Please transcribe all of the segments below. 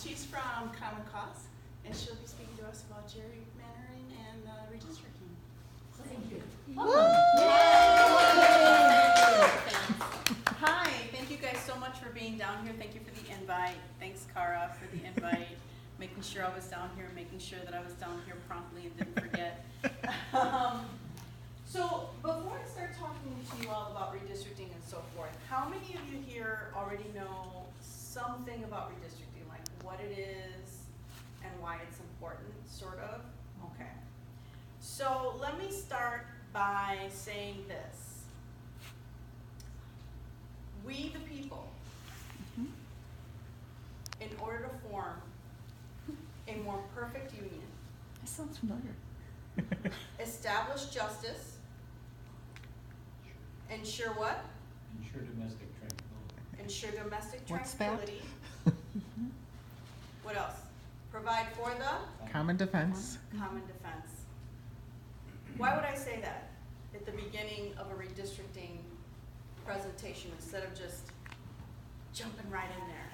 She's from Common Cause, and she'll be speaking to us about gerrymandering and redistricting. Thank you. Hi, thank you guys so much for being down here. Thank you for the invite. Thanks, Cara, for the invite. Making sure I was down here, making sure that I was down here promptly and didn't forget. So before I start talking to you all about redistricting and so forth, how many of you here already know something about redistricting, like what it is and why it's important, sort of? Okay. So let me start by saying this. We the people, in order to form a more perfect union, That sounds familiar. establish justice, ensure what? Ensure domestic tranquility. Ensure domestic What's that? tranquility. What else? Provide for the Common defense. common defense. Why would I say that at the beginning of a redistricting presentation instead of just jumping right in there?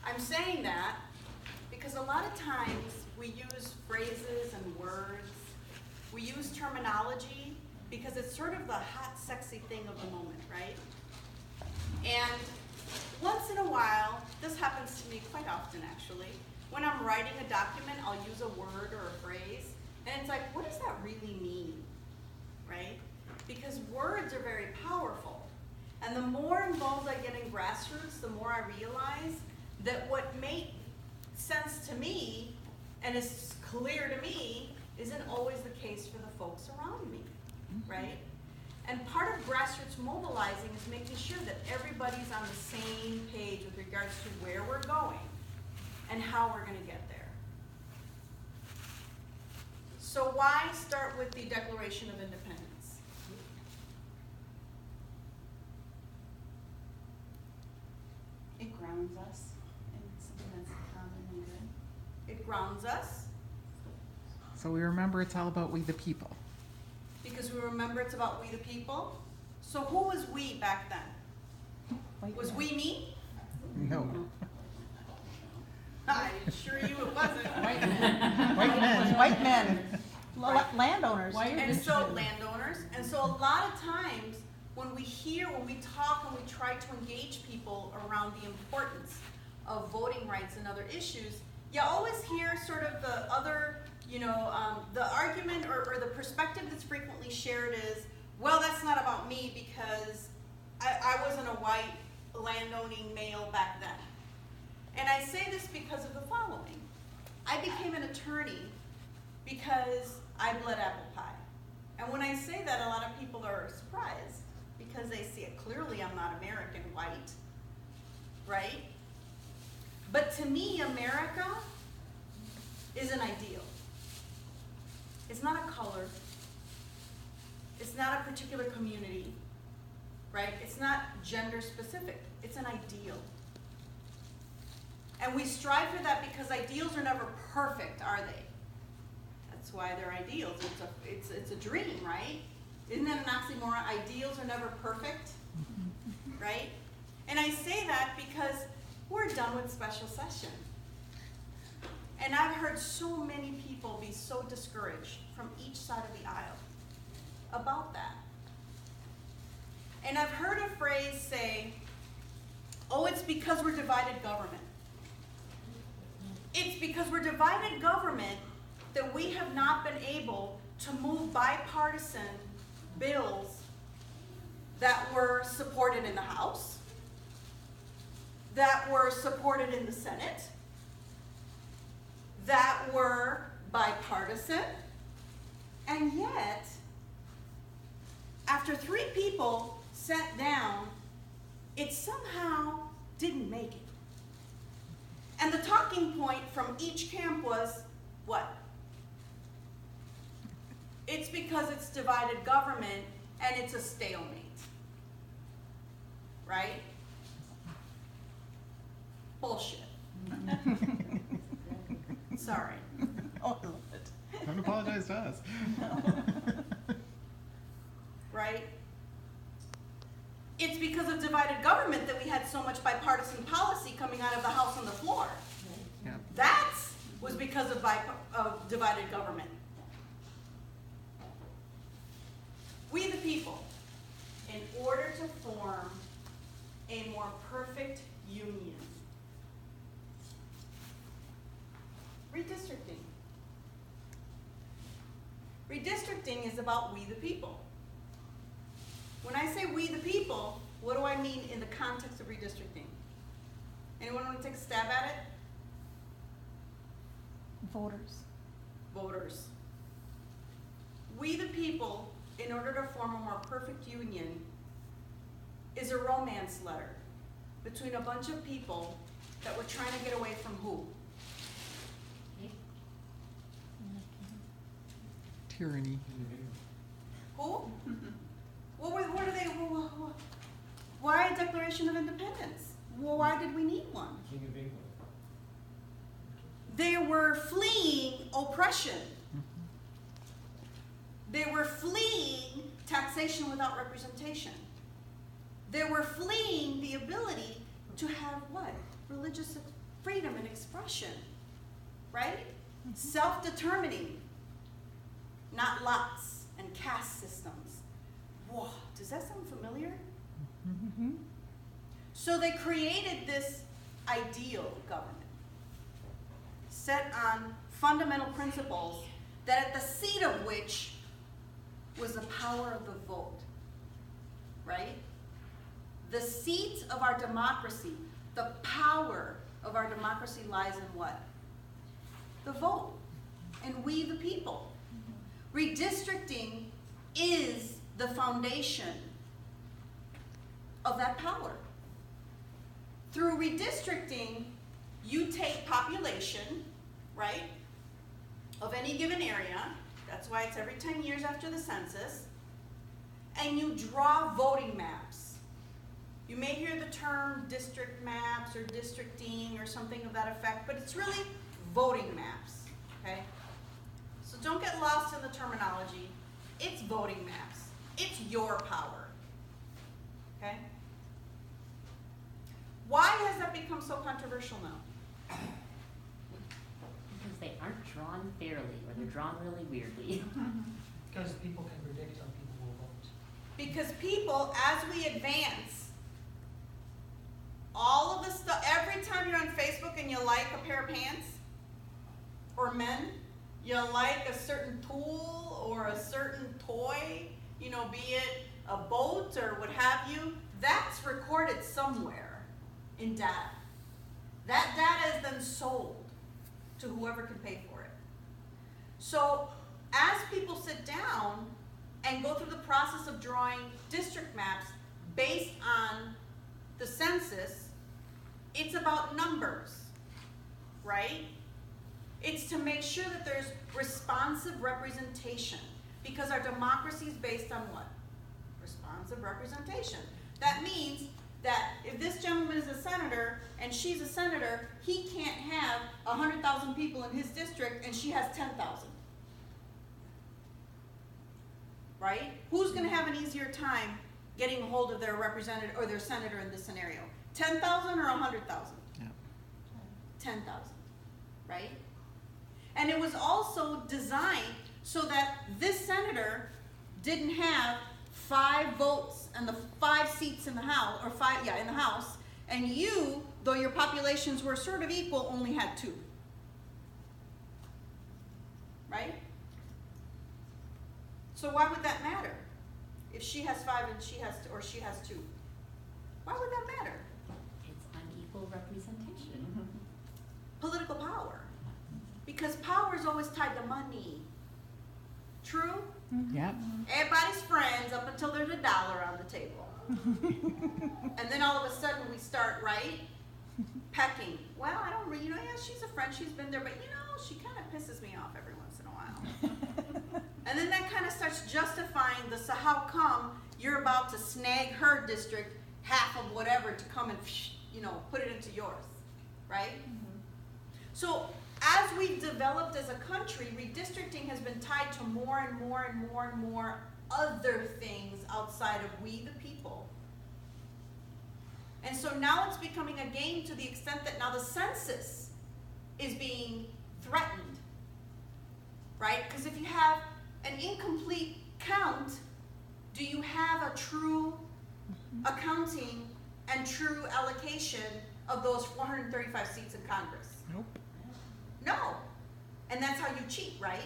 I'm saying that because a lot of times we use phrases and words, we use terminology because it's sort of the hot, sexy thing of the moment, right? And once in a while, this happens to me quite often actually, when I'm writing a document, I'll use a word or a phrase, and it's like, what does that really mean, right? Because words are very powerful. And the more involved I get in grassroots, the more I realize that what made sense to me and is clear to me isn't always the case for the folks around me, right? And part of grassroots mobilizing is making sure that everybody's on the same page with regards to where we're going and how we're going to get there. So why start with the Declaration of Independence? It grounds us in something that's common and good. It grounds us So we remember it's all about we the people. because we remember it's about we the people. So who was we back then? Was we me? No. I assure you it wasn't. White men. White men, landowners. And so landowners, and so a lot of times when we talk and we try to engage people around the importance of voting rights and other issues, you always hear sort of the other, the argument or the perspective that's frequently shared is, well, that's not about me because I wasn't a white landowning male back then. And I say this because of the following. I became an attorney because I bled apple pie. And when I say that, a lot of people are surprised because they see it clearly. I'm not American white, right? But to me, America is an ideal. It's not a color. It's not a particular community, right? It's not gender specific. It's an ideal. And we strive for that because ideals are never perfect, are they? That's why they're ideals. It's a dream, right? Isn't that an oxymoron? Ideals are never perfect, right? And I say that because we're done with special session. And I've heard so many people be so discouraged from each side of the aisle about that. And I've heard a phrase say, oh, it's because we're divided government. It's because we're divided government that we have not been able to move bipartisan bills that were supported in the House, that were supported in the Senate, that were bipartisan, and yet, after 3 people sat down, it somehow didn't make it. And the talking point from each camp was, what? It's because it's divided government and it's a stalemate. Right? Bullshit. Sorry. Oh, I love it. Don't apologize to us. Right? It's because of divided government that we had so much bipartisan policy coming out of the House on the floor. Yeah. That was because of divided government. We the people, in order to form a more perfect union. Redistricting. Redistricting is about we the people. When I say we the people, what do I mean in the context of redistricting? Anyone want to take a stab at it? Voters. Voters. We the people, in order to form a more perfect union, is a romance letter between a bunch of people that were trying to get away from who? Tyranny. Who? What are they? Why a Declaration of Independence? Well, why did we need one? King of England. They were fleeing oppression. They were fleeing taxation without representation. They were fleeing the ability to have what? Religious freedom and expression, right? Self-determining, not lots and caste systems. Whoa, does that sound familiar? Mm-hmm. So they created this ideal government set on fundamental principles that at the seat of which was the power of the vote, right? The seat of our democracy, the power of our democracy lies in what? The vote, and we the people. Redistricting is the foundation of that power. Through redistricting, you take population, right, of any given area, that's why it's every 10 years after the census, and you draw voting maps. You may hear the term district maps or districting or something of that effect, but it's really voting maps, okay? So don't get lost in the terminology. It's voting maps. It's your power, okay? Why has that become so controversial now? Because they aren't drawn fairly, or they're drawn really weirdly. Because people can predict how people will vote. Because people, as we advance, all of the stuff, every time you're on Facebook and you like a pair of pants, or men, you like a certain tool or a certain toy, you know, be it a boat or what have you, that's recorded somewhere in data. That data is then sold to whoever can pay for it. So as people sit down and go through the process of drawing district maps based on the census, it's about numbers, right? It's to make sure that there's responsive representation, because our democracy is based on what? Responsive representation. That means that if this gentleman is a senator and she's a senator, he can't have 100,000 people in his district and she has 10,000. Right? Who's going to have an easier time getting a hold of their representative or their senator in this scenario? 10,000 or 100,000? Yeah. 10,000, right? And it was also designed so that this senator didn't have 5 votes and the 5 seats in the House, or 5, in the House, and you, though your populations were sort of equal, only had 2. Right? So why would that matter? If she has 5 and she has 2, or she has 2. Why would that matter? It's unequal representation. Political power. Because power is always tied to money. True? Yep. Everybody's friends up until there's $1 on the table. And then all of a sudden we start, right, pecking. Well, I don't really, you know, yeah, she's a friend, she's been there, but you know, she kind of pisses me off every once in a while. And then that kind of starts justifying the, so how come you're about to snag her district, half of whatever, to come and, you know, put it into yours, right? So as we've developed as a country, redistricting has been tied to more and more and more and more other things outside of we the people. And so now it's becoming a game to the extent that now the census is being threatened, right? Because if you have an incomplete count, do you have a true accounting and true allocation of those 435 seats in Congress? Nope. No. And that's how you cheat, right?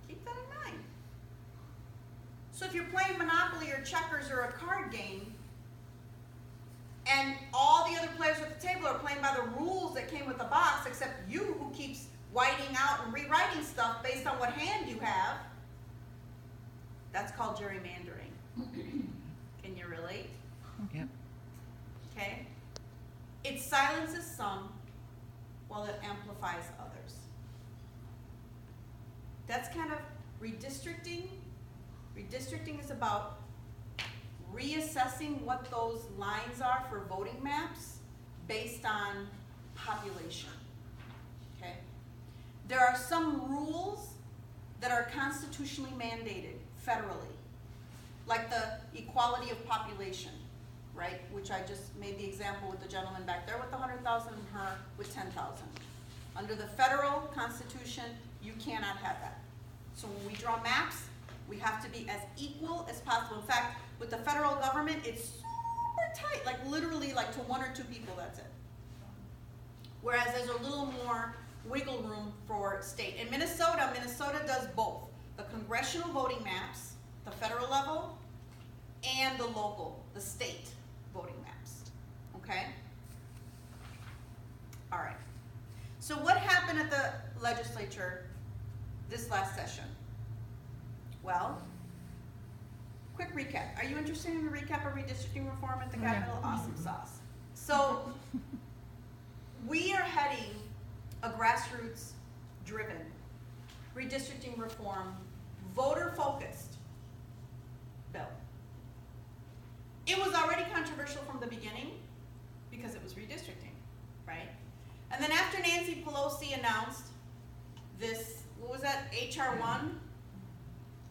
Keep that in mind. So if you're playing Monopoly or checkers or a card game, and all the other players at the table are playing by the rules that came with the box, except you who keeps whiting out and rewriting stuff based on what hand you have, that's called gerrymandering. Can you relate? Yep. Okay? It silences some while it amplifies others. That's kind of redistricting. Redistricting is about reassessing what those lines are for voting maps based on population. Okay? There are some rules that are constitutionally mandated federally, like the equality of population, right? Which I just made the example with the gentleman back there with the 100,000 and her with 10,000. Under the federal constitution, you cannot have that. So when we draw maps, we have to be as equal as possible. In fact, with the federal government, it's super tight, like literally like to 1 or 2 people, that's it. Whereas there's a little more wiggle room for state. In Minnesota, Minnesota does both. The congressional voting maps, the federal level, and the local, the state voting maps, okay? All right. So what happened at the legislature this last session? Well, quick recap. Are you interested in the recap of redistricting reform at the Yeah. Capitol? Awesome sauce. So we are heading a grassroots driven redistricting reform, voter focused bill. It was already controversial from the beginning because it was redistricting, right? And then after Nancy Pelosi announced this, what was that, HR 1?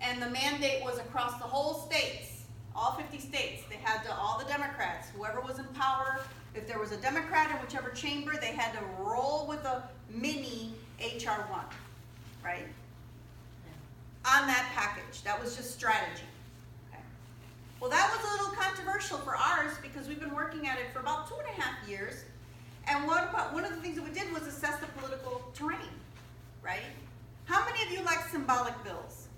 And the mandate was across the whole states, all 50 states. They had to, all the Democrats, whoever was in power, if there was a Democrat in whichever chamber, they had to roll with a mini HR 1, right? On that package. That was just strategy. Okay. Well, that was a little controversial for ours because we've been working at it for about 2.5 years. And one of the things that we did was assess the political terrain, right? How many of you like symbolic bills?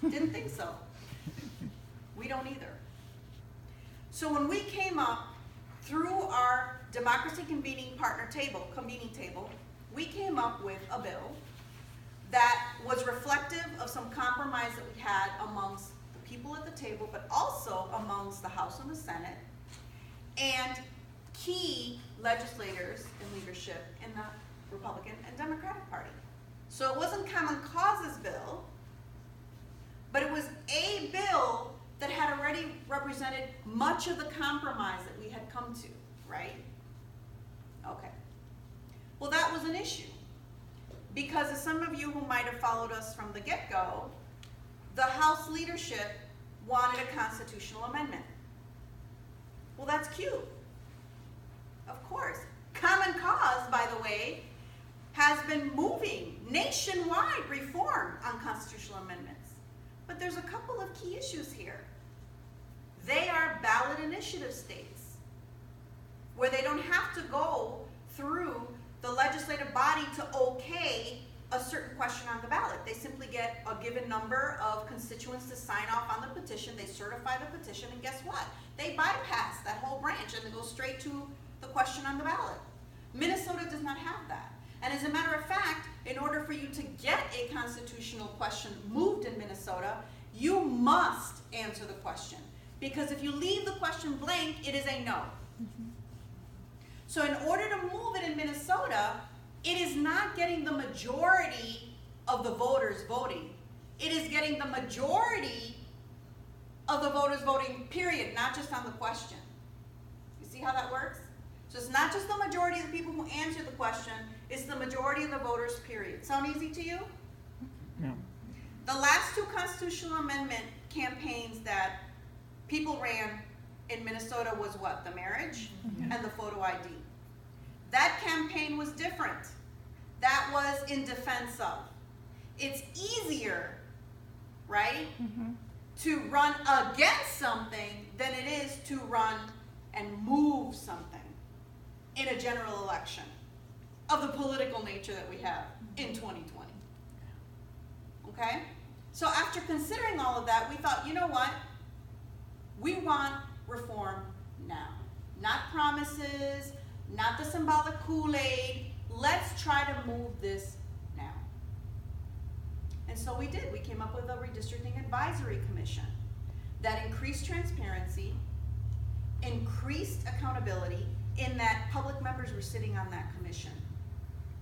Didn't think so. We don't either. So when we came up through our democracy convening table, we came up with a bill that was reflective of some compromise that we had amongst the people at the table, but also amongst the House and the Senate, and key legislators and leadership in the Republican and Democratic Party. So it wasn't Common Cause's bill, but it was a bill that had already represented much of the compromise that we had come to, right? Okay. Well, that was an issue. Because as some of you who might have followed us from the get-go, the House leadership wanted a constitutional amendment. Well, that's cute. Of course. Common Cause, by the way, has been moving nationwide reform on constitutional amendments. But there's a couple of key issues here. They are ballot initiative states, where they don't have to go through the legislative body to okay a certain question on the ballot. They simply get a given number of constituents to sign off on the petition, they certify the petition, and guess what? They bypass that whole branch and they go straight to the question on the ballot. Minnesota does not have that. And as a matter of fact, in order for you to get a constitutional question moved in Minnesota, you must answer the question. Because if you leave the question blank, it is a no. So in order to move it in Minnesota, it is not getting the majority of the voters voting. It is getting the majority of the voters voting, period, not just on the question. You see how that works? So it's not just the majority of the people who answer the question, it's the majority of the voters, period. Sound easy to you? No. The last 2 constitutional amendment campaigns that people ran in Minnesota was what? The marriage and the photo ID. That campaign was different. That was in defense of. It's easier, right, to run against something than it is to run and move something in a general election of the political nature that we have in 2020. Okay? So after considering all of that, we thought, you know what? We want reform now. Not promises, not the symbolic Kool-Aid. Let's try to move this now. And so we did. We came up with a redistricting advisory commission that increased transparency, increased accountability, in that public members were sitting on that commission.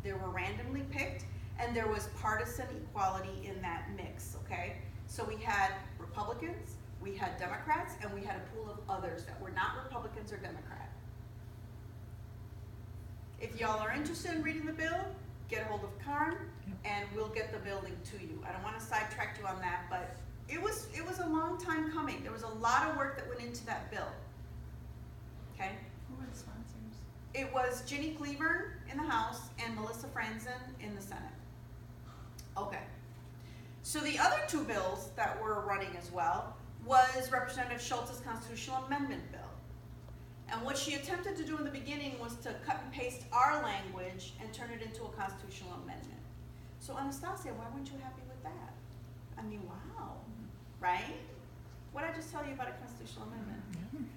They were randomly picked, and there was partisan equality in that mix, okay? So we had Republicans, we had Democrats, and we had a pool of others that were not Republicans or Democrat. If y'all are interested in reading the bill, get a hold of Karn, and we'll get the building to you. I don't want to sidetrack you on that, but it was a long time coming. There was a lot of work that went into that bill, okay? Who were the sponsors? It was Ginny Cleaver in the House and Melissa Franzen in the Senate. Okay. So the other two bills that were running as well was Representative Schultz's constitutional amendment bill. And what she attempted to do in the beginning was to cut and paste our language and turn it into a constitutional amendment. So Anastasia, why weren't you happy with that? I mean, wow, right? What did I just tell you about a constitutional amendment?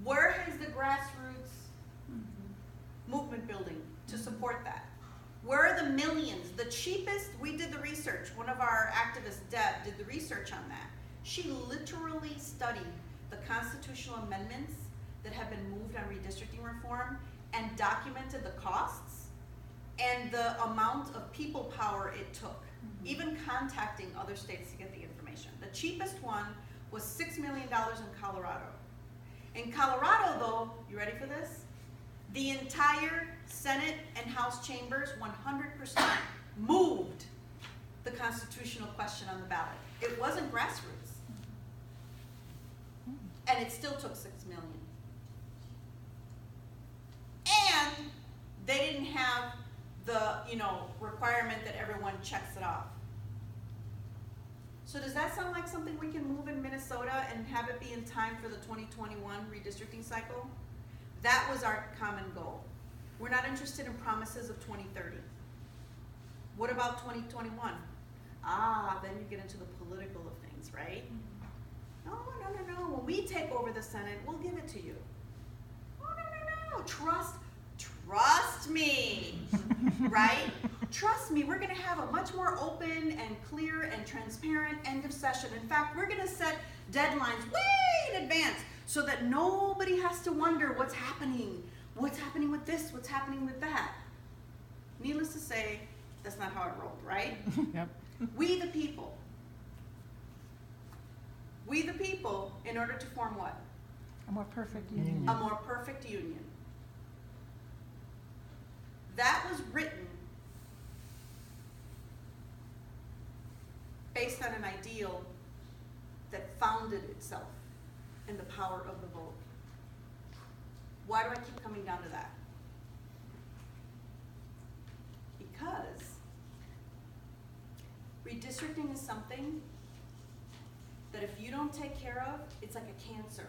Where is the grassroots movement building to support that? Where are the millions? The cheapest, we did the research. One of our activists, Deb, did the research on that. She literally studied the constitutional amendments that have been moved on redistricting reform and documented the costs and the amount of people power it took, even contacting other states to get the information. The cheapest one was $6 million in Colorado. In Colorado, though, you ready for this? The entire Senate and House chambers 100% moved the constitutional question on the ballot. It wasn't grassroots. And it still took $6 million. And they didn't have the, requirement that everyone checks it off. So does that sound like something we can move in Minnesota and have it be in time for the 2021 redistricting cycle? That was our common goal. We're not interested in promises of 2030. What about 2021? Then you get into the political of things, right? No. When we take over the Senate, we'll give it to you. Oh, no. Trust me, right? Trust me, we're gonna have a much more open and clear and transparent end of session. In fact, we're gonna set deadlines way in advance so that nobody has to wonder what's happening with this, what's happening with that. Needless to say, that's not how it rolled, right? Yep. We the people, in order to form what? A more perfect union. A more perfect union. That was written based on an ideal that founded itself in the power of the vote. Why do I keep coming down to that? Because redistricting is something that if you don't take care of, it's like a cancer.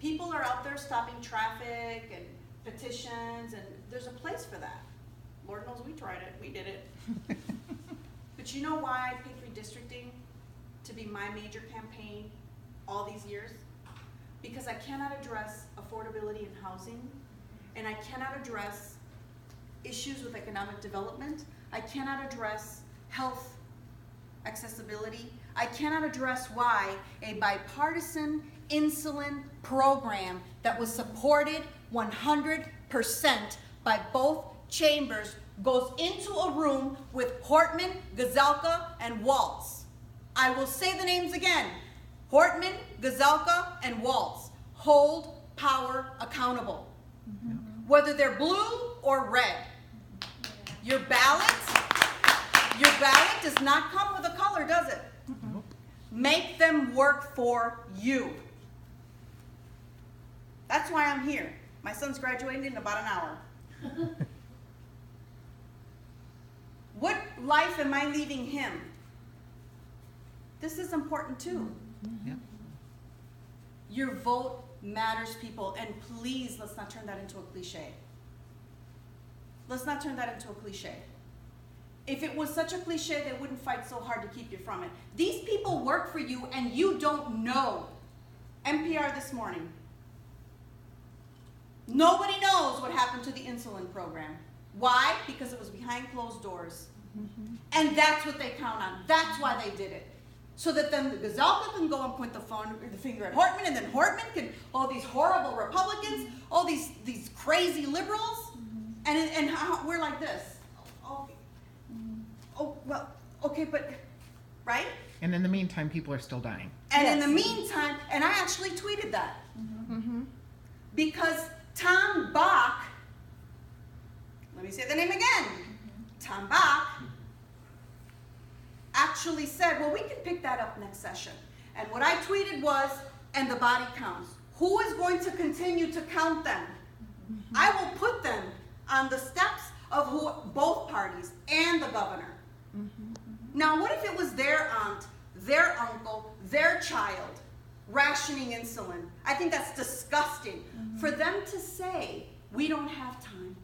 People are out there stopping traffic and petitions, and there's a place for that. Lord knows we tried it, we did it. But you know why I picked redistricting to be my major campaign all these years? Because I cannot address affordability in housing, and I cannot address issues with economic development. I cannot address health accessibility. I cannot address why a bipartisan insulin program that was supported 100% by both chambers goes into a room with Hortman, Gazelka, and Waltz. I will say the names again. Hortman, Gazelka, and Waltz hold power accountable, whether they're blue or red. Your ballot does not come with a color, does it? Make them them work for you. That's why I'm here. My son's graduating in about an hour. What life am I leaving him? This is important too. Yep. Your vote matters, people, and please, let's not turn that into a cliche. Let's not turn that into a cliche. If it was such a cliche, they wouldn't fight so hard to keep you from it. These people work for you and you don't know. NPR this morning. Nobody knows what happened to the insulin program. Why? Because it was behind closed doors. And that's what they count on. That's why they did it. So that then the Gazelka can go and point the finger at Hortman, and then Hortman can, these horrible Republicans, these crazy liberals, and how, we're like this. Well, okay, but, right? And in the meantime, people are still dying. And in the meantime, and I actually tweeted that. Because Tom Bach, let me say the name again. Tom Bach actually said, well, we can pick that up next session. And what I tweeted was, and the body counts. Who is going to continue to count them? I will put them on the steps of both parties and the governor. Now, what if it was their aunt, their uncle, their child rationing insulin? I think that's disgusting. For them to say, we don't have time.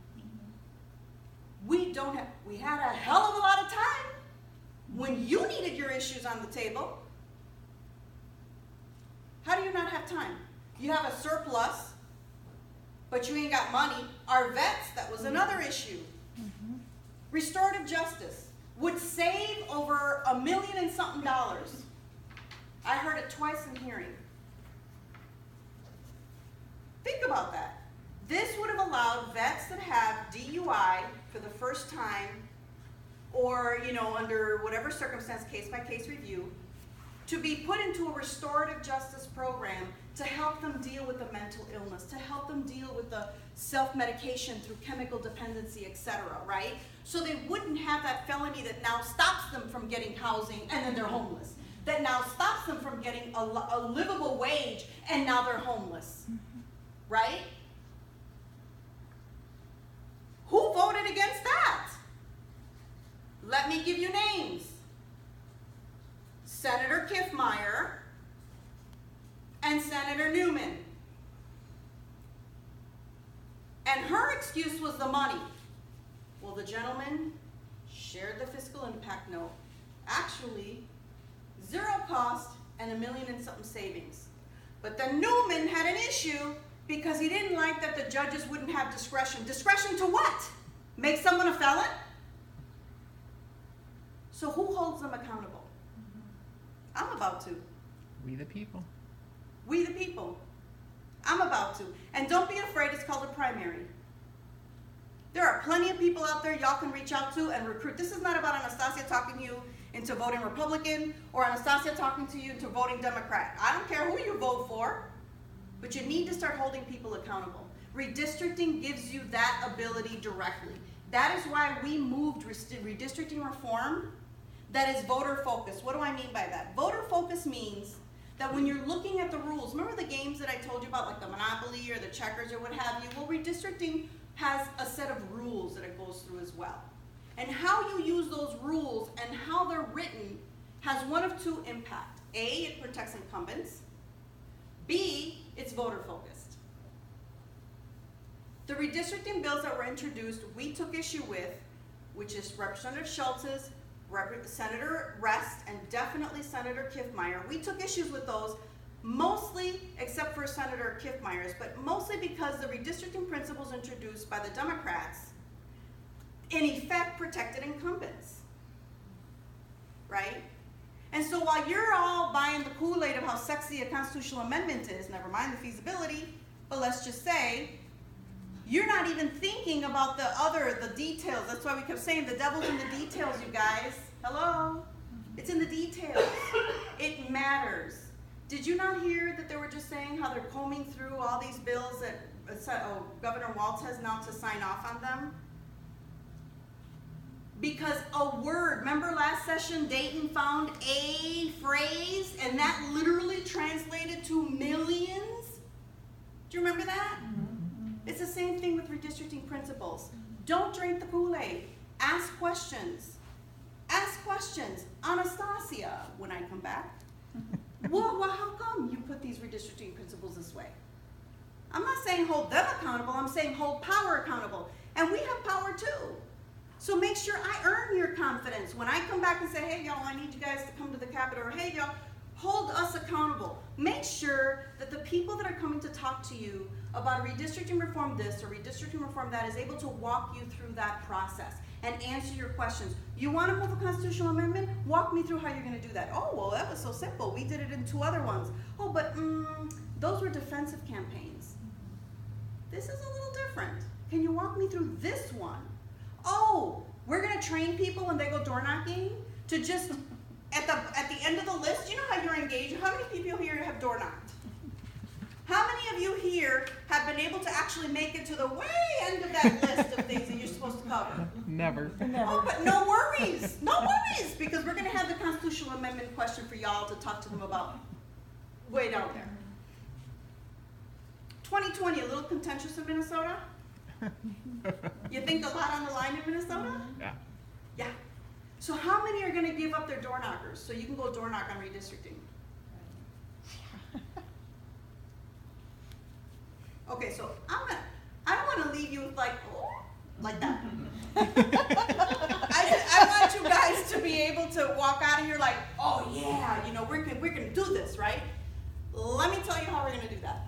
We had a hell of a lot of time when you needed your issues on the table. How do you not have time? You have a surplus, but you ain't got money. Our vets, that was another issue. Restorative justice would save over $1 million and something. I heard it twice in hearing. Think about that. This would have allowed vets that have DUI for the first time, or under whatever circumstance, case by case review, to be put into a restorative justice program to help them deal with the mental illness, to help them deal with the self-medication through chemical dependency, etc., right? So they wouldn't have that felony that now stops them from getting housing and then they're homeless, that now stops them from getting a livable wage and now they're homeless, right? Who voted against that? Let me give you names. Senator Kiffmeyer and Senator Newman. And her excuse was the money. Well, the gentleman shared the fiscal impact note. Actually, 0 cost and $1 million and something savings. But then Newman had an issue because he didn't like that the judges wouldn't have discretion. Discretion to what? Make someone a felon? So who holds them accountable? I'm about to. We the people. We the people. I'm about to. And don't be afraid, it's called a primary. There are plenty of people out there y'all can reach out to and recruit. This is not about Anastasia talking you into voting Republican or Anastasia talking to you into voting Democrat. I don't care who you vote for, but you need to start holding people accountable. Redistricting gives you that ability directly. That is why we moved redistricting reform that is voter focused. What do I mean by that? Voter focus means that when you're looking at the rules, remember the games that I told you about, like the Monopoly or the checkers or what have you? Well, redistricting has a set of rules that it goes through as well. And how you use those rules and how they're written has one of two impacts. A, it protects incumbents. B, it's voter focused. The redistricting bills that were introduced, we took issue with, which is Representative Schultz's, Senator Rest, and definitely Senator Kiffmeyer. We took issues with those, mostly, except for Senator Kiffmeyer's, but mostly because the redistricting principles introduced by the Democrats, in effect, protected incumbents, right? And so while you're all buying the Kool-Aid of how sexy a constitutional amendment is, never mind the feasibility, but let's just say, you're not even thinking about the details. That's why we kept saying the devil's in the details, you guys. Hello? It's in the details. It matters. Did you not hear that they were just saying how they're combing through all these bills that Governor Walz has now to sign off on them? Because a word, remember last session Dayton found a phrase, and that literally Do you remember that? It's the same thing with redistricting principles. Don't drink the Kool-Aid. Ask questions. Ask questions. Anastasia, when I come back, well, how come you put these redistricting principles this way? I'm not saying hold them accountable, I'm saying hold power accountable. And we have power too. So make sure I earn your confidence. When I come back and say, hey y'all, I need you guys to come to the Capitol, or hey y'all, hold us accountable. Make sure that the people that are coming to talk to you about redistricting reform this or redistricting reform that is able to walk you through that process and answer your questions. You want to move a constitutional amendment? Walk me through how you're going to do that. Oh, well, that was so simple. We did it in 2 other ones. Oh, but those were defensive campaigns. This is a little different. Can you walk me through this one? Oh, we're going to train people when they go door knocking to just, at the end of the list, you know how you're engaged? How many people here have door knocked? How many of you here have been able to actually make it to the way end of that list of things that you're supposed to cover? Never. Oh, but no worries, no worries, because we're gonna have the constitutional amendment question for y'all to talk to them about way down there. 2020, a little contentious in Minnesota? You think a lot on the line in Minnesota? Yeah. Yeah. So how many are gonna give up their door knockers so you can go door knock on redistricting? Okay, so I don't want to leave you with like that. I want you guys to be able to walk out of here like, oh yeah, you know, we're gonna do this, right? Let me tell you how we're gonna do that.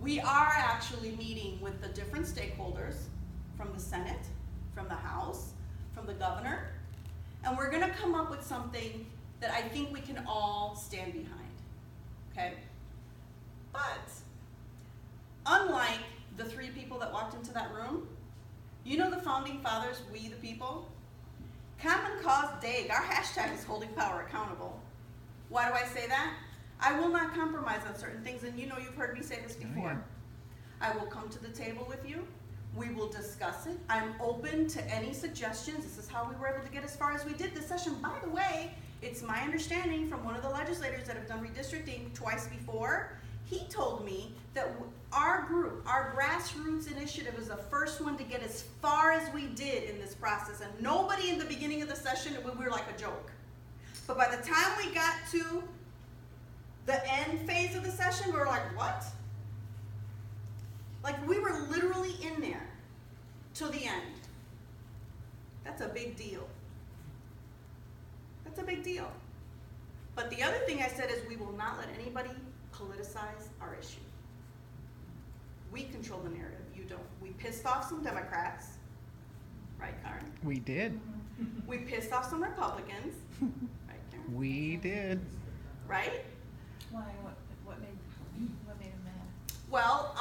We are actually meeting with the different stakeholders from the Senate, from the House, from the governor, and we're gonna come up with something that I think we can all stand behind, okay? But unlike the 3 people that walked into that room, you know the founding fathers, we the people? Common Cause DAG, our hashtag is holding power accountable. Why do I say that? I will not compromise on certain things, and you know you've heard me say this before. I will come to the table with you. We will discuss it. I'm open to any suggestions. This is how we were able to get as far as we did this session. By the way, it's my understanding from one of the legislators that have done redistricting twice before. He told me that our group, our grassroots initiative, was the first one to get as far as we did in this process. And nobody in the beginning of the session, we were like a joke. But by the time we got to the end phase of the session, we were like, what? Like we were literally in there till the end. That's a big deal. That's a big deal. But the other thing I said is we will not let anybody politicize our issue. We control the narrative, you don't. We pissed off some Democrats, right, Karen? We did. We pissed off some Republicans, right, Karen? We did. Right? Why, what made them mad? Well,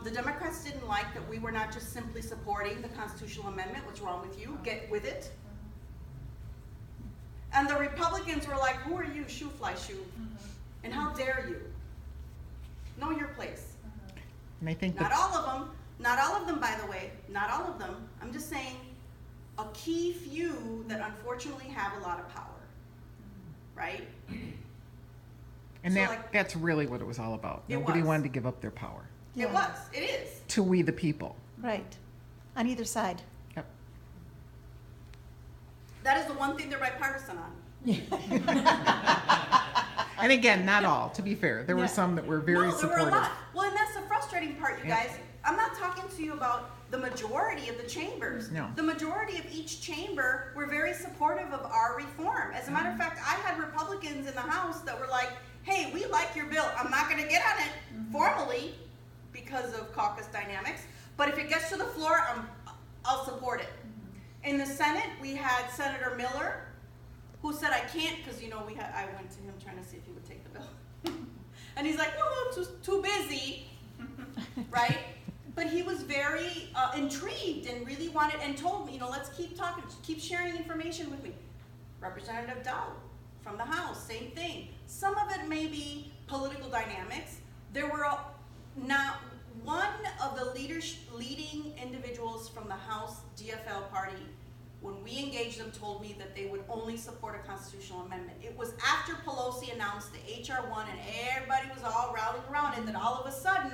the Democrats didn't like that we were not just simply supporting the constitutional amendment. What's wrong with you? Get with it. And the Republicans were like, who are you, shoe fly shoe? And how dare you? Know your place. And I think Not all of them, by the way, not all of them. I'm just saying a key few that unfortunately have a lot of power, right? and so, that like, that's really what it was all about. It Nobody was. wanted to give up their power It was, it is. to we the people. Right. On either side. Yep. That is the one thing they're bipartisan on. And again, not all, to be fair. There were Yeah. some that were very No, there supportive. were a lot. Well, and that's the frustrating part, you Yeah. guys. I'm not talking to you about the majority of the chambers. No. The majority of each chamber were very supportive of our reform. As a matter of fact, I had Republicans in the House that were like, hey, we like your bill. I'm not going to get on it formally because of caucus dynamics, but if it gets to the floor, I'll support it. In the Senate, we had Senator Miller, who said I can't because, you know, I went to him trying to see if he would take the bill. And he's like, no, I'm just too busy, right? But he was very intrigued and really wanted, and told me, you know, let's keep talking, keep sharing information with me. Representative Dow from the House, same thing. Some of it may be political dynamics. There were not one of the leading individuals from the House DFL party when we engaged them, told me that they would only support a constitutional amendment. It was after Pelosi announced the HR 1 and everybody was all rallying around it that all of a sudden,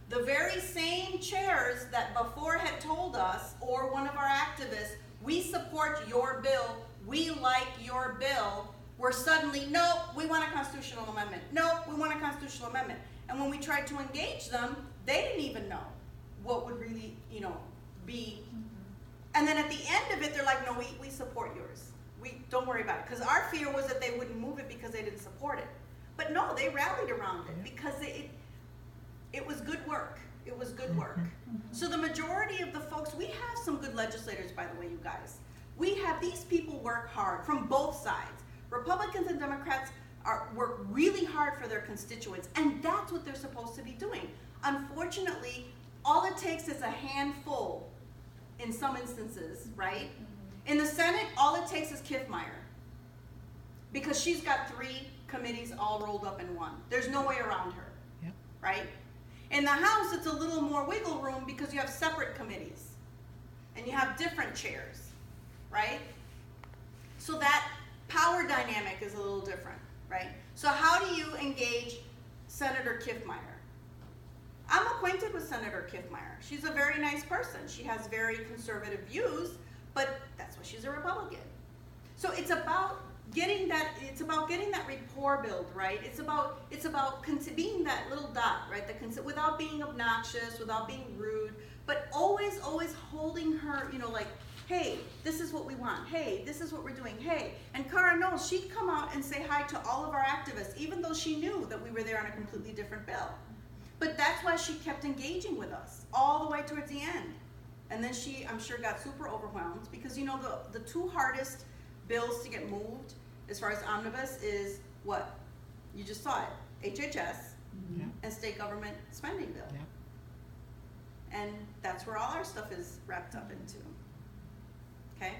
the very same chairs that before had told us, or one of our activists, we support your bill, we like your bill, were suddenly, nope, we want a constitutional amendment. Nope, we want a constitutional amendment. And when we tried to engage them, they didn't even know what would really, be. And then at the end of it, they're like, no, we support yours. Don't worry about it. Because our fear was that they wouldn't move it because they didn't support it. But no, they rallied around it because it was good work. It was good work. So the majority of the folks, we have some good legislators, by the way, you guys. We have, these people work hard from both sides. Republicans and Democrats work really hard for their constituents, and that's what they're supposed to be doing. Unfortunately, all it takes is a handful in some instances, right? In the Senate, all it takes is Kiffmeyer, because she's got 3 committees all rolled up in one. There's no way around her, Yep. right? In the House, it's a little more wiggle room because you have separate committees and you have different chairs, right? So that power dynamic is a little different, right? So how do you engage Senator Kiffmeyer? I'm acquainted with Senator Kiffmeyer. She's a very nice person. She has very conservative views, but that's why she's a Republican. So it's about getting that rapport build, right? It's about being that little dot, right? Without being obnoxious, without being rude, but always holding her, like, hey, this is what we want. Hey, this is what we're doing. Hey, and Cara knows she'd come out and say hi to all of our activists, even though she knew that we were there on a completely different bill. But that's why she kept engaging with us all the way towards the end. And then she, I'm sure, got super overwhelmed because, the 2 hardest bills to get moved as far as omnibus is what? You just saw it, HHS Yeah. and state government spending bill. Yeah. And that's where all our stuff is wrapped up into. Okay?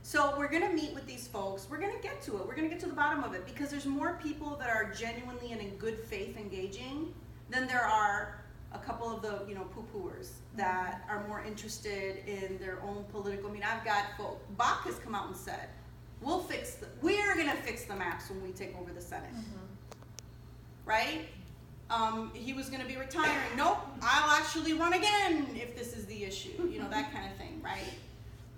So we're gonna meet with these folks. We're gonna get to it. We're gonna get to the bottom of it because there's more people that are genuinely and in good faith engaging than there are a couple of the, poo-pooers that are more interested in their own political. I've got folks, Bach has come out and said, we're gonna fix the maps when we take over the Senate. Right? He was gonna be retiring. Nope, I'll actually run again if this is the issue. That kind of thing, right?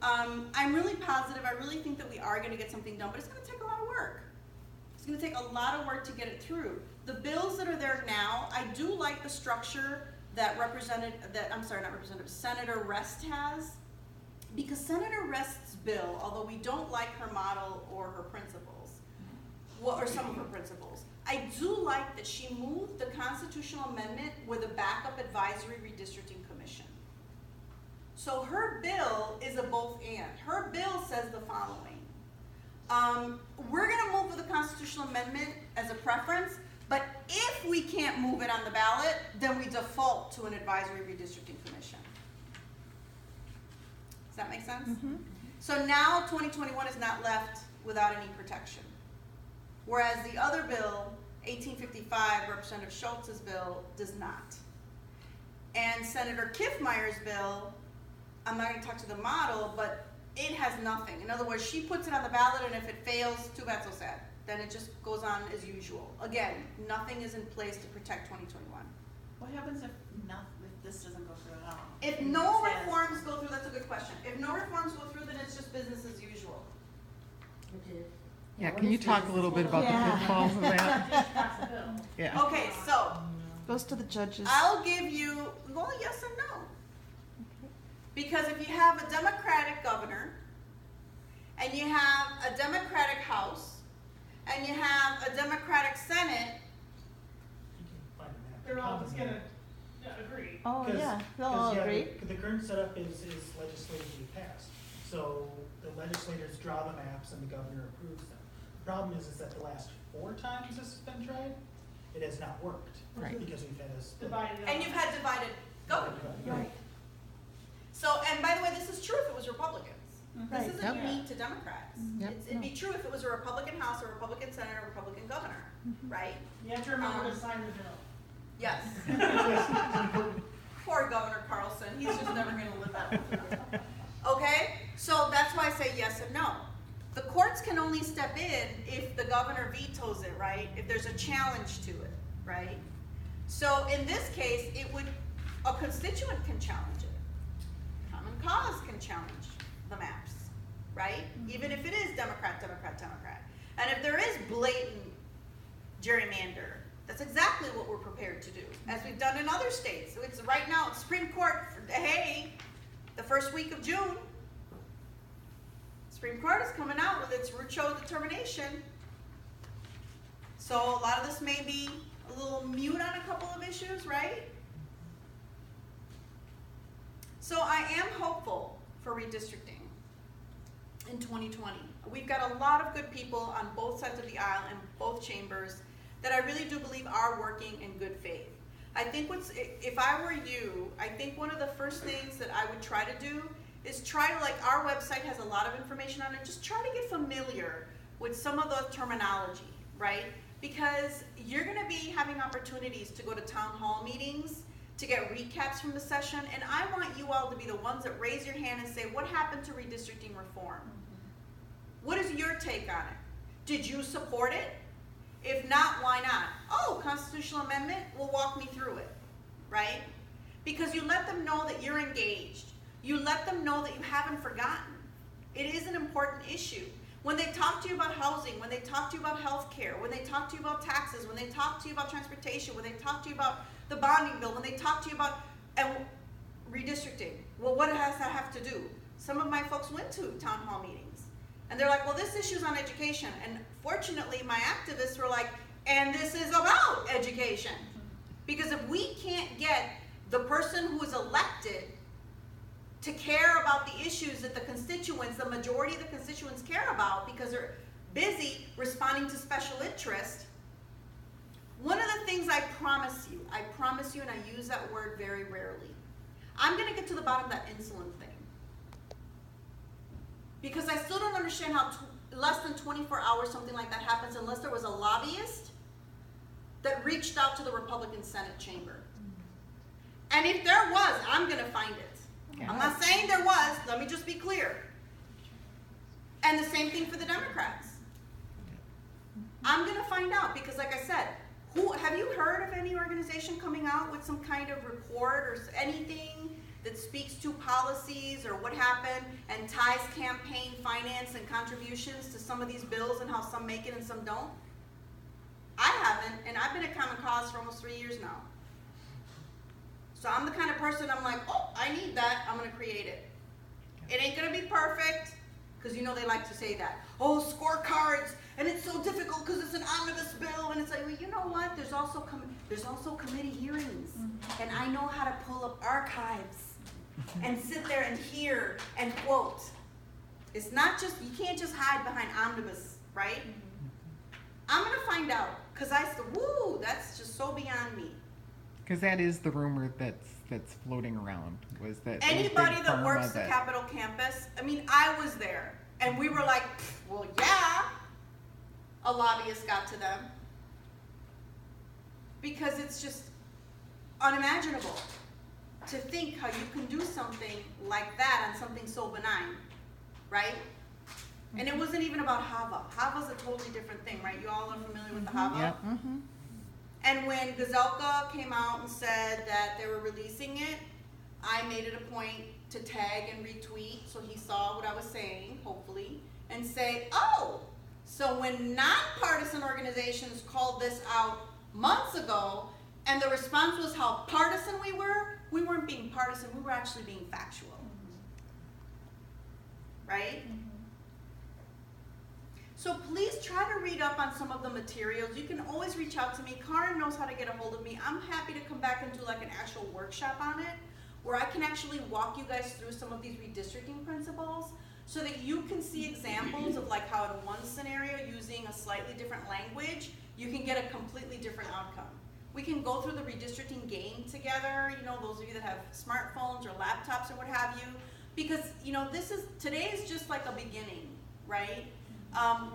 I'm really positive. I really think that we are gonna get something done, but it's gonna take a lot of work. It's gonna take a lot of work to get it through. The bills that are there now, I do like the structure that Senator Rest has, because Senator Rest's bill, although we don't like her model or her principles, or some of her principles, I do like that she moved the constitutional amendment with a backup advisory redistricting commission. So her bill is a both and. Her bill says the following. We're gonna move with the constitutional amendment as a preference, but if we can't move it on the ballot, then we default to an advisory redistricting commission. Does that make sense? So now 2021 is not left without any protection. Whereas the other bill, 1855, Representative Schultz's bill, does not. And Senator Kiffmeyer's bill, I'm not going to talk to the model, but it has nothing. In other words, she puts it on the ballot, and if it fails, too bad, so sad. Then it just goes on as usual. Again, nothing is in place to protect 2021. What happens if this doesn't go through at all? If no reforms go through, that's a good question. If no reforms go through, then it's just business as usual. Yeah, can you talk a little bit about the pitfalls of that? Yeah. Okay, so Goes to the judges. I'll give you, well, yes and no. Because if you have a Democratic governor, and you have a Democratic House, and you have a Democratic Senate, They're all just gonna agree. Oh, Because- yeah, they'll all because, yeah, agree. The current setup is legislatively passed. So the legislators draw the maps and the governor approves them. The problem is that the last 4 times this has been tried, it has not worked. Right. Because we've had a split. Divided up. and you've had divided government. Right. So, and by the way, this is true if it was Republicans. Right. This isn't Yep. unique to Democrats. Yep. It'd be true if it was a Republican House, a Republican Senate, or a Republican governor, right? You have to remember to sign the bill. Yes. Poor Governor Carlson, he's just never gonna live that one through. Okay, So that's why I say yes and no. The courts can only step in if the governor vetoes it, right? If there's a challenge to it, right? So in this case, a constituent can challenge it. Common Cause can challenge the maps, right? Even if it is Democrat, Democrat, Democrat. And if there is blatant gerrymander, that's exactly what we're prepared to do, as we've done in other states. So it's right now, Supreme Court, hey, the first week of June, Supreme Court is coming out with its root show determination. So a lot of this may be a little mute on a couple of issues, right? So I am hopeful for redistricting in 2020. We've got a lot of good people on both sides of the aisle in both chambers that I really do believe are working in good faith. I think if I were you, I think one of the first things that I would try to do is try to, like, our website has a lot of information on it, just try to get familiar with some of the terminology, right? Because you're gonna be having opportunities to go to town hall meetings, to get recaps from the session, and I want you all to be the ones that raise your hand and say, what happened to redistricting reform? What is your take on it? Did you support it? If not, why not? Oh, constitutional amendment, well, walk me through it, right? Because you let them know that you're engaged. You let them know that you haven't forgotten. It is an important issue. When they talk to you about housing, when they talk to you about health care, when they talk to you about taxes, when they talk to you about transportation, when they talk to you about the bonding bill, when they talk to you about redistricting, well, what does that have to do? Some of my folks went to town hall meetings, and they're like, well, this issue's on education. And fortunately, my activists were like, and this is about education. Because if we can't get the person who is elected to care about the issues that the constituents, the majority of the constituents care about because they're busy responding to special interest, one of the things I promise you, and I use that word very rarely, I'm gonna get to the bottom of that insulin thing. Because I still don't understand how less than 24 hours something like that happens unless there was a lobbyist that reached out to the Republican Senate chamber. And if there was, I'm gonna find it. I'm not saying there was, let me just be clear. And the same thing for the Democrats. I'm gonna find out because, like I said, have you heard of any organization coming out with some kind of report or anything that speaks to policies or what happened and ties campaign finance and contributions to some of these bills and how some make it and some don't? I haven't, and I've been at Common Cause for almost 3 years now. So I'm the kind of person, I'm like, oh, I need that, I'm gonna create it. It ain't gonna be perfect, because you know they like to say that. Oh, scorecards, and it's so difficult because it's an omnibus bill, and it's like, well, you know what? There's also committee hearings, and I know how to pull up archives and sit there and hear and quote. It's not just, you can't just hide behind omnibus, right? I'm gonna find out, because that's just so beyond me. Because that is the rumor that's floating around, was that Anybody Big that Pharma works the Capitol campus, I mean, I was there, and we were like, well, yeah, a lobbyist got to them. Because it's just unimaginable to think how you can do something like that on something so benign, right? And it wasn't even about HAVA. HAVA's a totally different thing, right? You all are familiar with the HAVA? Yep. And when Gazelka came out and said that they were releasing it, I made it a point to tag and retweet so he saw what I was saying, hopefully, and say, oh, so when nonpartisan organizations called this out months ago, and the response was how partisan we weren't being partisan, we were actually being factual. Right? So please try to read up on some of the materials. You can always reach out to me. Karen knows how to get a hold of me. I'm happy to come back and do like an actual workshop on it, where I can actually walk you guys through some of these redistricting principles so that you can see examples of like how in one scenario, using a slightly different language, you can get a completely different outcome. We can go through the redistricting game together, you know, those of you that have smartphones or laptops or what have you, because, you know, today is just like a beginning, right?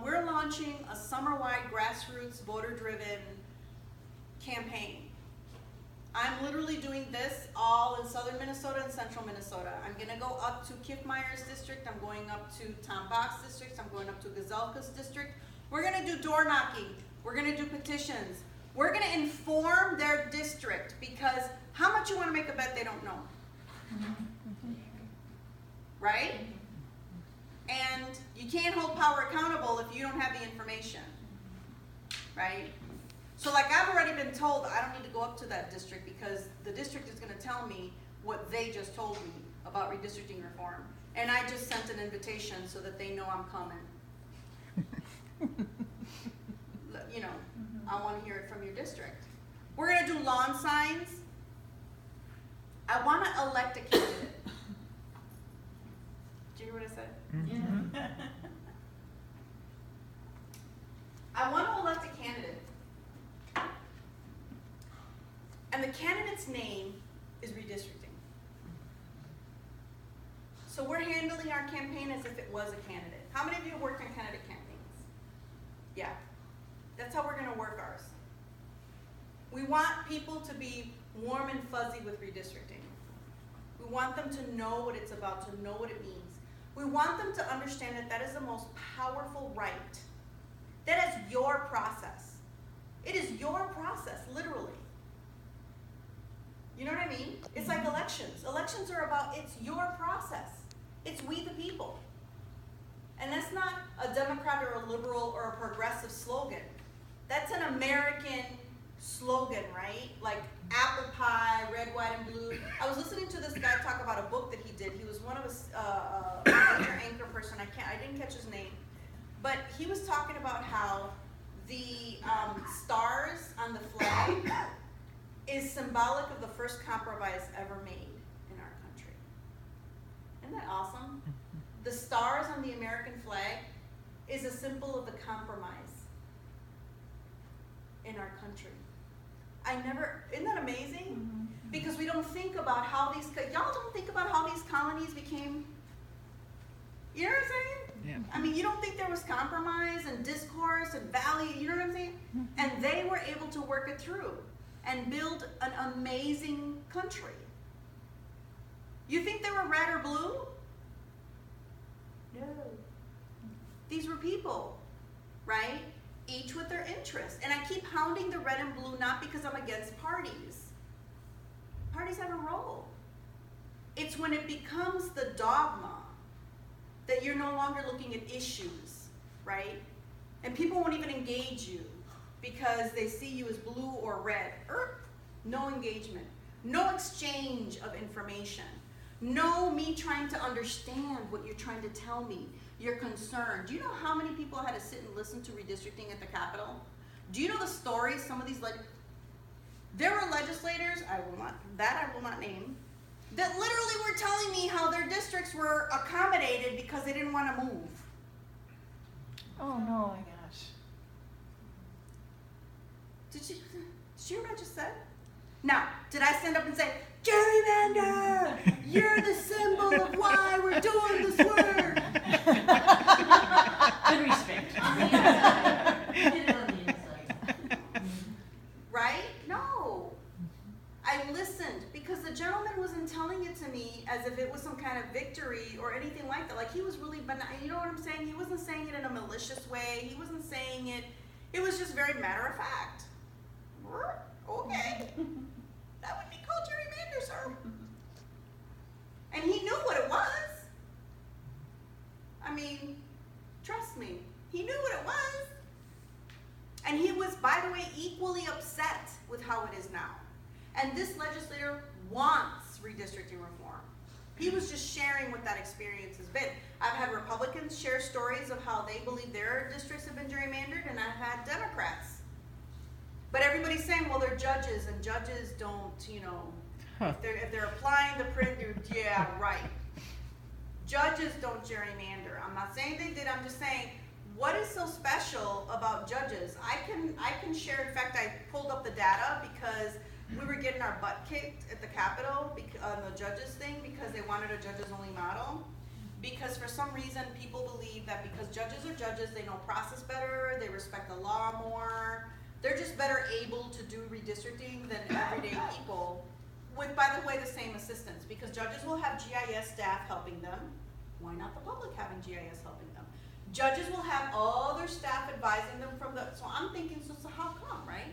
We're launching a summer-wide grassroots voter-driven campaign. I'm literally doing this all in southern Minnesota and central Minnesota. I'm gonna go up to Kiffmeyer's district, I'm going up to Tom Bach's district, I'm going up to Gazelka's district. We're gonna do door knocking, we're gonna do petitions. We're gonna inform their district, because how much you wanna make a bet they don't know? Right? And you can't hold power accountable if you don't have the information, right? So like I've already been told I don't need to go up to that district because the district is gonna tell me what they just told me about redistricting reform. And I just sent an invitation so that they know I'm coming. You know, I wanna hear it from your district. We're gonna do lawn signs. I wanna elect a candidate. Did you hear what I said? Yeah. I wanna elect a candidate. And the candidate's name is redistricting. So we're handling our campaign as if it was a candidate. How many of you have worked on candidate campaigns? Yeah. That's how we're gonna work ours. We want people to be warm and fuzzy with redistricting. We want them to know what it's about, to know what it means. We want them to understand that that is the most powerful right. That is your process. It is your process, literally. You know what I mean? It's like elections. Elections are about, it's your process. It's we the people. And that's not a Democrat or a liberal or a progressive slogan. That's an American slogan, right? Like apple pie, red, white, and blue. I was listening to this guy talk about a book that he did. He was one of a major anchor person. I didn't catch his name. But he was talking about how the stars on the flag is symbolic of the first compromise ever made in our country. Isn't that awesome? The stars on the American flag is a symbol of the compromise in our country. Isn't that amazing? Because we don't think about how y'all don't think about how these colonies became, you know what I'm saying? Yeah. I mean, you don't think there was compromise and discourse and value, you know what I'm saying? And they were able to work it through and build an amazing country. You think they were red or blue? No. These were people, right? Each with their interests. And I keep hounding the red and blue not because I'm against parties. Parties have a role. It's when it becomes the dogma that you're no longer looking at issues, right? And people won't even engage you because they see you as blue or red. No engagement. No exchange of information. No me trying to understand what you're trying to tell me. You're concerned. Do you know how many people had to sit and listen to redistricting at the Capitol? Do you know the stories? Some of these, there were legislators, I will not name, that literally were telling me how their districts were accommodated because they didn't want to move. Oh, no. my gosh. Did you hear what I just said? Now, did I stand up and say, gerrymander, you're the symbol of why we're doing this work? Good respect. On the inside. Get it on the inside. Right? No. I listened because the gentleman wasn't telling it to me as if it was some kind of victory or anything like that. Like he was really benign. You know what I'm saying? He wasn't saying it in a malicious way. He wasn't saying it. It was just very matter of fact. Okay. That would be called gerrymander, sir. And he knew what it was. I mean, trust me, he knew what it was. And he was, by the way, equally upset with how it is now. And this legislator wants redistricting reform. He was just sharing what that experience has been. I've had Republicans share stories of how they believe their districts have been gerrymandered, and I've had Democrats. But everybody's saying, well, they're judges, and judges don't, if they're applying the print, yeah, right. Judges don't gerrymander. I'm not saying they did, I'm just saying, what is so special about judges? I can share, in fact, I pulled up the data because we were getting our butt kicked at the Capitol on the judges thing because they wanted a judges-only model. Because for some reason, people believe that because judges are judges, they know process better, they respect the law more. they're just better able to do redistricting than everyday people with, by the way, the same assistance, because judges will have GIS staff helping them. Why not the public having GIS helping them? Judges will have all their staff advising them from the, so I'm thinking, so how come, right?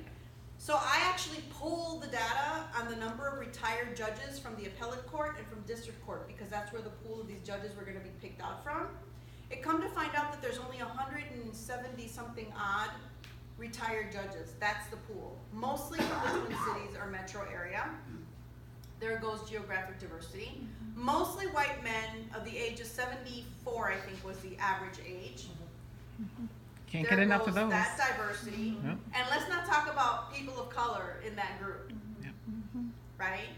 So I actually pulled the data on the number of retired judges from the appellate court and from district court, because that's where the pool of these judges were gonna be picked out from. It come to find out that there's only 170 something odd retired judges. That's the pool. Mostly from the Twin Cities or metro area. There goes geographic diversity. Mostly white men of the age of 74, I think was the average age. Can't There get enough goes of those. that diversity. Yep. And let's not talk about people of color in that group, Yep. right?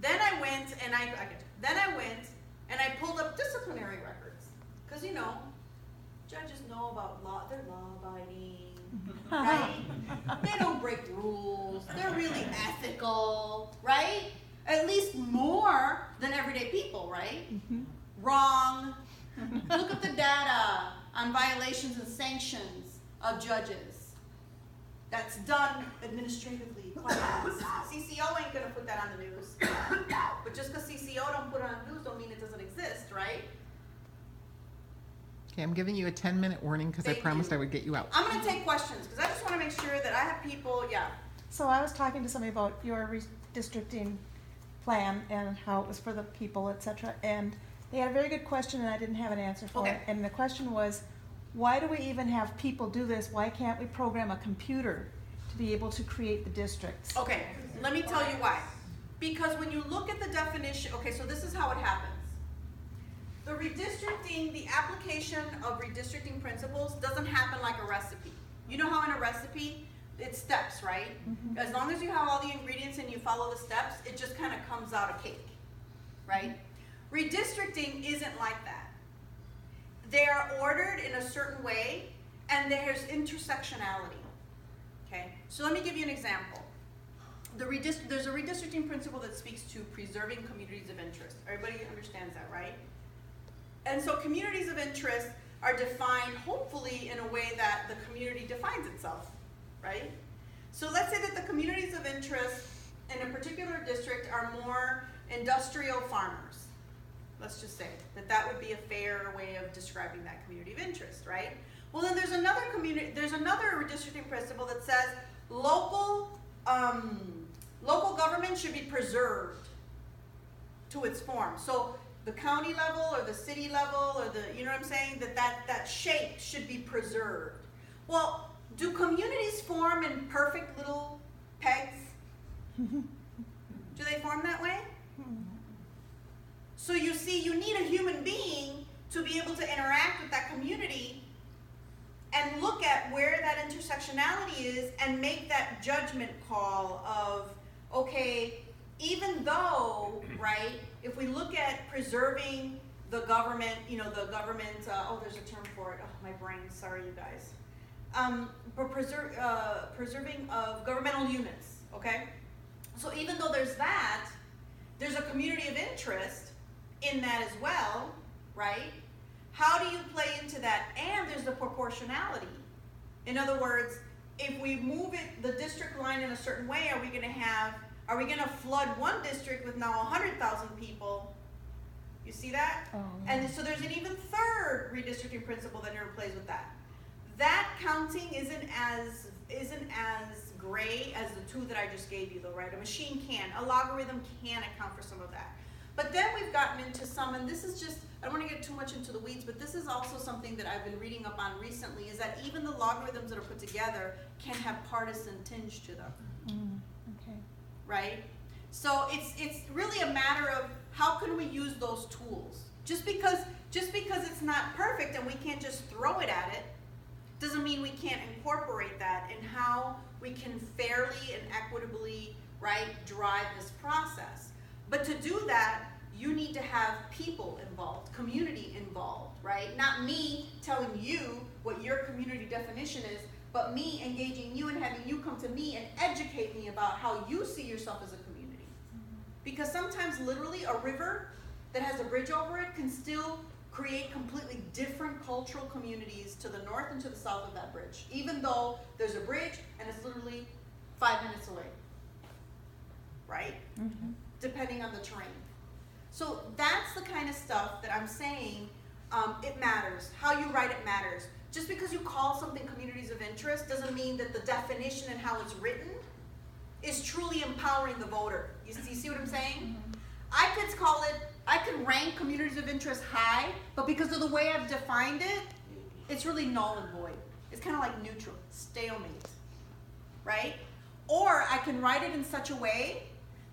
Then I went and I pulled up disciplinary records, because you know, judges know about law. They're law-abiding, right? They don't break rules. They're really ethical, right? At least more than everyday people, right? Wrong. Look at the data on violations and sanctions of judges. That's done administratively. CCO ain't gonna put that on the news. But just because CCO don't put it on the news don't mean it doesn't exist, right? Okay, I'm giving you a 10-minute warning because I Thank promised you. I would get you out. I'm gonna take questions because I just want to make sure that I have people, yeah. So I was talking to somebody about your redistricting plan and how it was for the people, et cetera, and they had a very good question and I didn't have an answer for it. Okay. And the question was, why do we even have people do this? Why can't we program a computer to be able to create the districts? Okay, let me tell you why. Because when you look at the definition, okay, so this is how it happens. The redistricting, the application of redistricting principles doesn't happen like a recipe. You know how in a recipe, it's steps, right? As long as you have all the ingredients and you follow the steps, it just kind of comes out a cake, right? Redistricting isn't like that. They are ordered in a certain way, and there's intersectionality, okay? So let me give you an example. There's a redistricting principle that speaks to preserving communities of interest. Everybody understands that, right? And so communities of interest are defined, hopefully, in a way that the community defines itself, right? So let's say that the communities of interest in a particular district are more industrial farmers. Let's just say that would be a fair way of describing that community of interest, right? Well, then there's another redistricting principle that says local government should be preserved to its form. So the county level or the city level or the, you know what I'm saying, that shape should be preserved. Well, do communities form in perfect little pegs? Do they form that way? So you see, you need a human being to be able to interact with that community and look at where that intersectionality is and make that judgment call of, okay, even though, right, if we look at preserving the government, you know, the government, there's a term for it, my brain, sorry you guys. But preserving of governmental units, okay? So even though there's that, there's a community of interest in that as well, right? How do you play into that? And there's the proportionality. In other words, if we move it, the district line in a certain way, are we gonna flood one district with now 100,000 people? You see that? Oh, And so there's an even third redistricting principle that interplays with that. That counting isn't as gray as the two that I just gave you though, right? A logarithm can account for some of that. But then we've gotten into some, and this is just, I don't want to get too much into the weeds, but this is also something that I've been reading up on recently, is that even the logarithms that are put together can have partisan tinge to them, Okay. right? So it's really a matter of how can we use those tools? Just because it's not perfect and we can't just throw it at it, doesn't mean we can't incorporate that in how we can fairly and equitably, right, drive this process. But to do that, you need to have people involved, community involved, right? Not me telling you what your community definition is, but me engaging you and having you come to me and educate me about how you see yourself as a community. Because sometimes literally a river that has a bridge over it can still create completely different cultural communities to the north and to the south of that bridge, even though there's a bridge and it's literally 5 minutes away, right? Depending on the terrain. So that's the kind of stuff that I'm saying, it matters. How you write it matters. Just because you call something communities of interest doesn't mean that the definition and how it's written is truly empowering the voter. You see what I'm saying? I could rank communities of interest high, but because of the way I've defined it, it's really null and void. It's kind of like neutral, stalemate, right? Or I can write it in such a way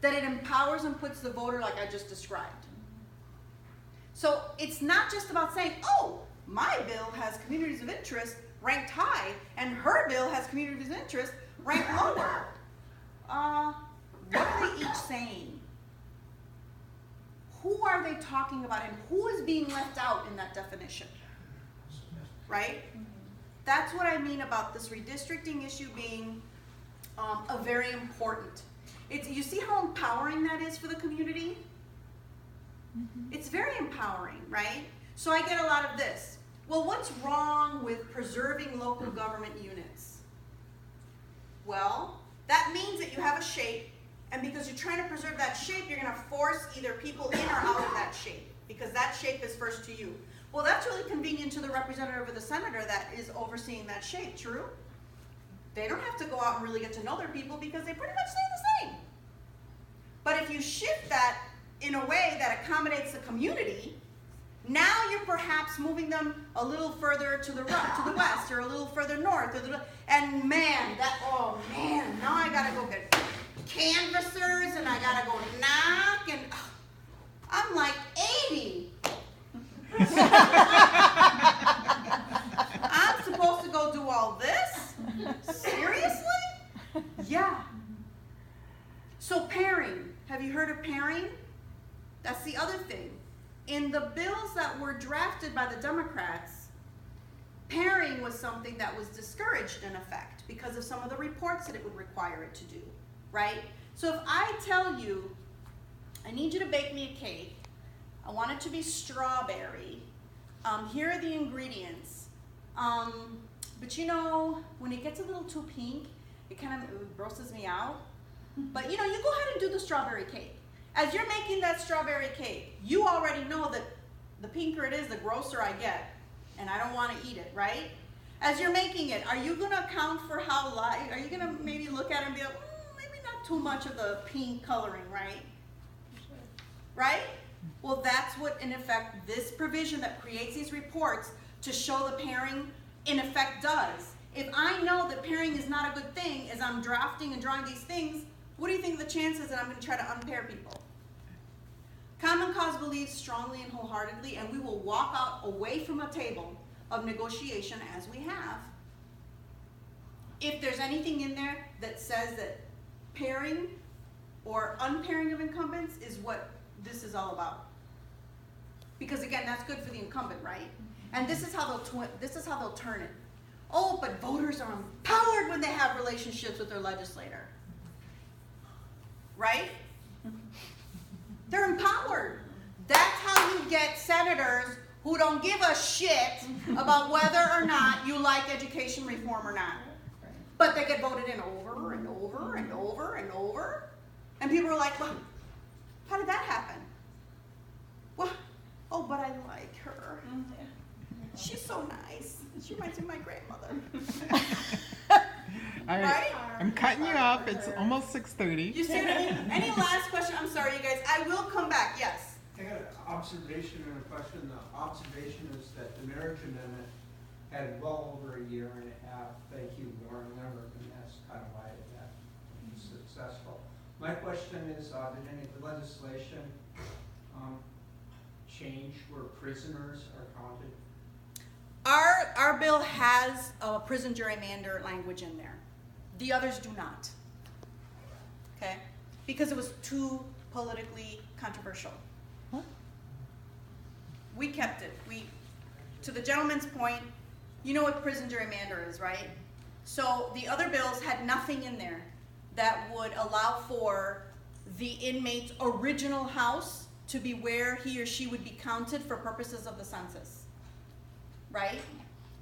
that it empowers and puts the voter like I just described. So it's not just about saying, oh, my bill has communities of interest ranked high, and her bill has communities of interest ranked lower. What are they each saying? Who are they talking about, and who is being left out in that definition? Right? That's what I mean about this redistricting issue being a very important. You see how empowering that is for the community? It's very empowering, right? So I get a lot of this. Well, what's wrong with preserving local government units? Well, that means that you have a shape, and because you're trying to preserve that shape, you're going to force either people in or out of that shape, because that shape is first to you. Well, that's really convenient to the representative or the senator that is overseeing that shape, true? They don't have to go out and really get to know their people because they pretty much stay the same. But if you shift that in a way that accommodates the community, now you're perhaps moving them a little further to the west, or a little further north, and man, now I gotta go get canvassers, and I gotta go knock, and I'm like 80. I'm supposed to go do all this? Seriously? Yeah. So pairing, have you heard of pairing? That's the other thing. In the bills that were drafted by the Democrats, pairing was something that was discouraged in effect because of some of the reports that it would require it to do, right? So if I tell you, I need you to bake me a cake, I want it to be strawberry, here are the ingredients, but you know, when it gets a little too pink, it kind of grosses me out, but you know, you go ahead and do the strawberry cake. As you're making that strawberry cake, you already know that the pinker it is, the grosser I get, and I don't want to eat it, right? As you're making it, are you going to account for how light? Are you going to maybe look at it and be like, maybe not too much of the pink coloring, right? Right? Well, that's what, in effect, this provision that creates these reports to show the pairing, in effect, does. If I know that pairing is not a good thing as I'm drafting and drawing these things, what do you think the chances that I'm going to try to unpair people? Common Cause believes strongly and wholeheartedly, and we will walk out away from a table of negotiation as we have, if there's anything in there that says that pairing or unpairing of incumbents is what this is all about. Because again, that's good for the incumbent, right? And this is how they'll turn it. Oh, but voters are empowered when they have relationships with their legislator. Right? They're empowered. That's how you get senators who don't give a shit about whether or not you like education reform or not. But they get voted in over and over and over and over. And people are like, well, how did that happen? Well, oh, but I like her. She's so nice. She reminds me of my grandmother. All right. I'm cutting you off. It's almost 6:30. You see what I mean? Any last question? I'm sorry, you guys. I will come back. Yes. I got an observation and a question. The observation is that the marriage amendment had well over a year and a half. Thank you, Warren Limerick, and that's kind of why it got successful. My question is, did any of the legislation change where prisoners are counted? Our bill has a prison gerrymander language in there. The others do not. Okay? Because it was too politically controversial. Huh? We kept it. To the gentleman's point, you know what prison gerrymander is, right? So the other bills had nothing in there that would allow for the inmate's original house to be where he or she would be counted for purposes of the census, right?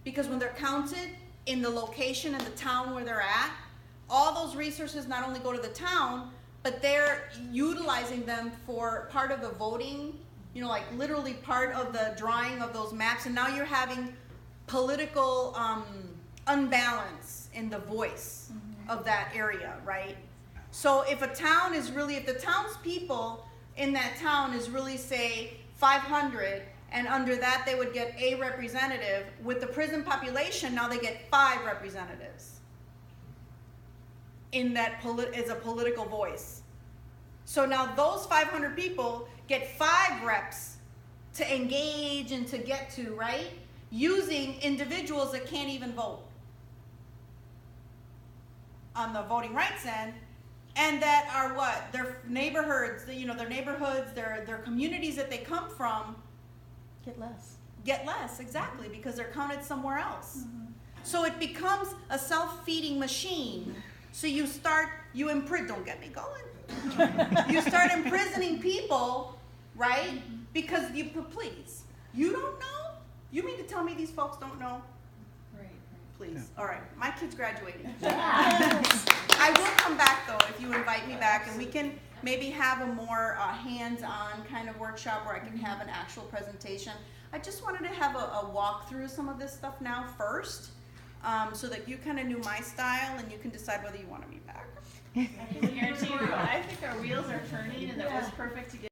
Because when they're counted in the location and the town where they're at, all those resources not only go to the town, but they're utilizing them for part of the voting, you know, like literally part of the drawing of those maps, and now you're having political unbalance in the voice of that area, right? So if a town is really, if the townspeople in that town is really, say, 500, and under that they would get a representative, with the prison population, now they get 5 representatives in that as a political voice. So now those 500 people get 5 reps to engage and to get to, right? Using individuals that can't even vote on the voting rights end, and that are what? Their neighborhoods, you know, their neighborhoods, their communities that they come from Get less. get less, exactly, because they're counted somewhere else. So it becomes a self-feeding machine. So you imprison, don't get me going. You start imprisoning people, right? Because please, you don't know? You mean to tell me these folks don't know? Right, Please, all right, my kid's graduating. I will come back though, if you invite me back, and we can maybe have a more hands-on kind of workshop where I can have an actual presentation. I just wanted to have a walk through some of this stuff now first, so that you kind of knew my style and you can decide whether you want me back. I can guarantee you, I think our wheels are turning and that was perfect to get